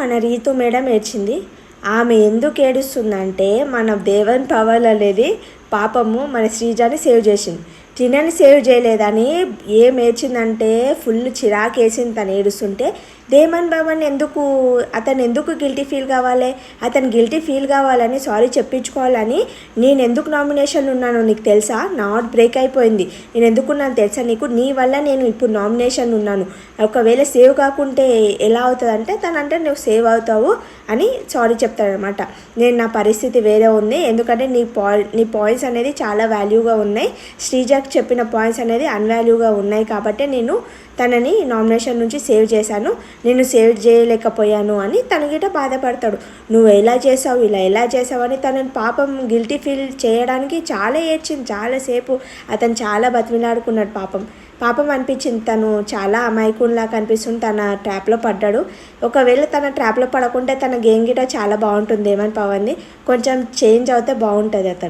మన రీతు మేడం ఏడ్చింది. ఆమె ఎందుకు ఏడుస్తుందంటే మన దేవన్ పవల్ అనేది పాపము మన శ్రీజాని సేవ్ చేసింది. టినాని సేవ్ చేయలేదని ఏం ఏడ్చిందంటే ఫుల్ చిరాకు వేసింది తను ఏడుస్తుంటే. దేవన్ భవన్ అతను ఎందుకు గిల్టీ ఫీల్ కావాలి, అతను గిల్టీ ఫీల్ కావాలని సారీ చెప్పించుకోవాలని నేను ఎందుకు నామినేషన్లో ఉన్నానో నీకు తెలుసా? నా హార్ట్ బ్రేక్ అయిపోయింది. నేను ఎందుకున్నాను తెలుసా నీకు? నీ వల్ల నేను ఇప్పుడు నామినేషన్ ఉన్నాను. ఒకవేళ సేవ్ కాకుంటే ఎలా అవుతుందంటే తనంటే నువ్వు సేవ్ అవుతావు అని సారీ చెప్తాడనమాట. నా పరిస్థితి వేరే ఉంది, ఎందుకంటే నీ పాయింట్స్ అనేది చాలా వాల్యూగా ఉన్నాయి, శ్రీజాకి చెప్పిన పాయింట్స్ అనేది అన్వాల్యూగా ఉన్నాయి కాబట్టి నేను తనని నామినేషన్ నుంచి సేవ్ చేశాను, నేను సేవ్ చేయలేకపోయాను అని తన గిట బాధపడతాడు. నువ్వు ఎలా చేసావు, ఇలా ఎలా చేసావు అని తనని పాపం గిల్టీ ఫీల్ చేయడానికి చాలా ఏడ్చింది. చాలాసేపు అతను చాలా బతిమిలాడుకున్నాడు. పాపం అనిపించింది, తను చాలా అమాయకునిలా కనిపిస్తుంది, తన ట్రాప్లో పడ్డాడు. ఒకవేళ తన ట్రాప్లో పడకుంటే తన గేమ్ గిట చాలా బాగుంటుంది. దేవన్ పవన్ని కొంచెం చేంజ్ అవుతే బాగుంటుంది అతను.